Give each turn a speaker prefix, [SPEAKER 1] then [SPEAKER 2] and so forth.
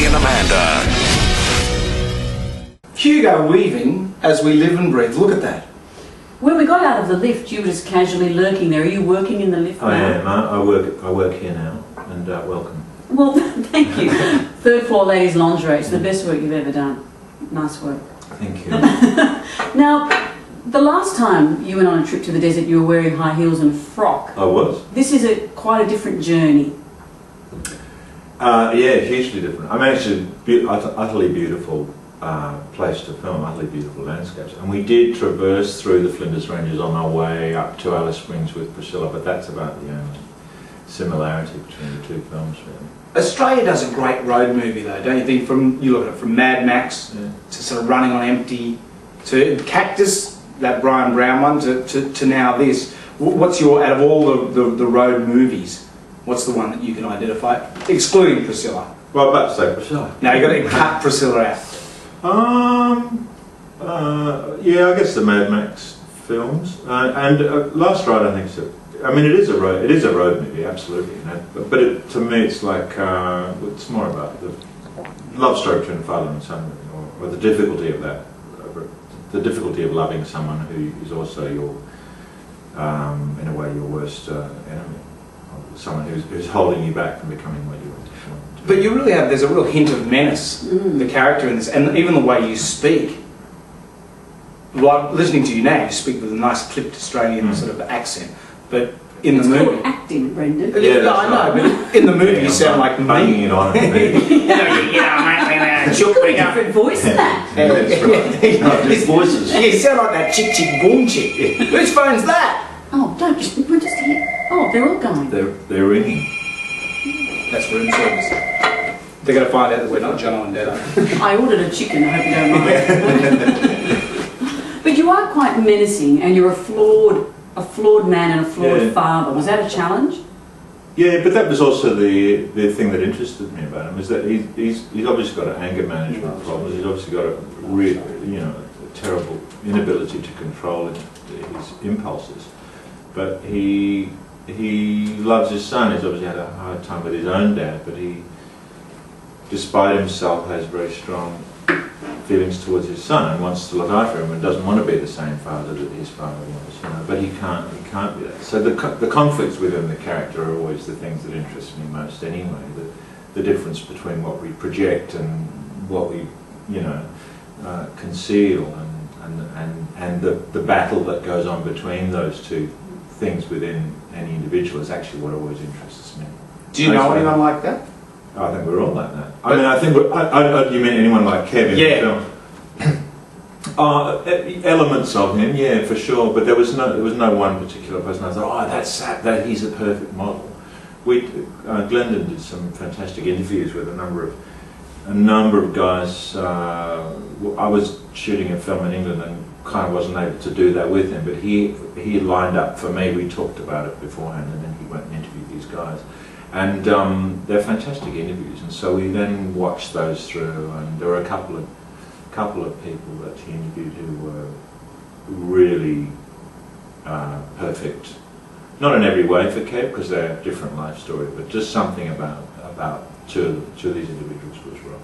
[SPEAKER 1] Jesse and Amanda.
[SPEAKER 2] Hugo weaving as we live and breathe. Look at that.
[SPEAKER 3] When we got out of the lift, you were just casually lurking there. Are you working in the lift now?
[SPEAKER 4] I am. I work here now, and welcome.
[SPEAKER 3] Well, thank you. Third floor ladies' lingerie. It's the best work you've ever done. Nice work.
[SPEAKER 4] Thank you.
[SPEAKER 3] Now, the last time you went on a trip to the desert, you were wearing high heels and a frock.
[SPEAKER 4] I was.
[SPEAKER 3] This is quite a different journey.
[SPEAKER 4] Yeah, hugely different. I mean, actually, utterly beautiful place to film, utterly beautiful landscapes. And we did traverse through the Flinders Ranges on our way up to Alice Springs with Priscilla, but that's about the only similarity between the two films, really.
[SPEAKER 2] Australia does a great road movie though, don't you think? You look at it from Mad Max to sort of Running on Empty to Cactus, that Brian Brown one, to now this. What's your, out of all the road movies, what's the one that you can identify, excluding Priscilla?
[SPEAKER 4] Well, I'm about to say Priscilla.
[SPEAKER 2] Now you've got to cut Priscilla out.
[SPEAKER 4] Yeah, I guess the Mad Max films and Last Ride. I think so. I mean, it is a road movie, absolutely. You know? But to me, it's like it's more about the love story between a father and son, or the difficulty of that, the difficulty of loving someone who is also your, in a way, your worst enemy, or someone who's holding you back from becoming what you want to be.
[SPEAKER 2] But you really have, there's a real hint of menace, the character in this, and even the way you speak. Like, listening to you now, you speak with a nice clipped Australian sort of accent, but in the movie...
[SPEAKER 3] It's called acting, Brendan.
[SPEAKER 2] Yeah, I know, but in the movie you sound like me.
[SPEAKER 4] Banging it on at me.
[SPEAKER 3] Different voice than that.
[SPEAKER 4] That's right. No, just voices.
[SPEAKER 2] Yeah, you sound like that chick boom chick. Whose phone's that?
[SPEAKER 3] Oh, we're just here. Oh, they're all going.
[SPEAKER 4] They're ringing.
[SPEAKER 2] That's room service. They're going to find out that we're not John and Dada.
[SPEAKER 3] I ordered a chicken, I hope you don't mind. But you are quite menacing, and you're a flawed man and a flawed father. Was that a challenge?
[SPEAKER 4] Yeah, but that was also the thing that interested me about him, is that he's obviously got an anger management problem. He's obviously got a terrible inability to control his impulses. But he loves his son. He's obviously had a hard time with his own dad, but he, despite himself, has very strong feelings towards his son and wants to look after him and doesn't want to be the same father that his father was, you know. But he can't be that. So the conflicts within the character are always the things that interest me most, anyway. The difference between what we project and what we, conceal, and the battle that goes on between those two things within any individual is actually what always interests me.
[SPEAKER 2] Do you know anyone like that?
[SPEAKER 4] I think we're all like that. I mean, I think you mean anyone like Kevin?
[SPEAKER 2] Yeah.
[SPEAKER 4] Elements of him, yeah, for sure. But there was no one particular person. I thought, that he's a perfect model. Glendon did some fantastic interviews with a number of guys. I was shooting a film in England and kind of wasn't able to do that with him, but he lined up for me. We talked about it beforehand, and then he went and interviewed these guys. And they're fantastic interviews, and so we then watched those through, and there were a couple of people that he interviewed who were really perfect. Not in every way for Kev, because they're a different life story, but just something about two of these individuals was wrong.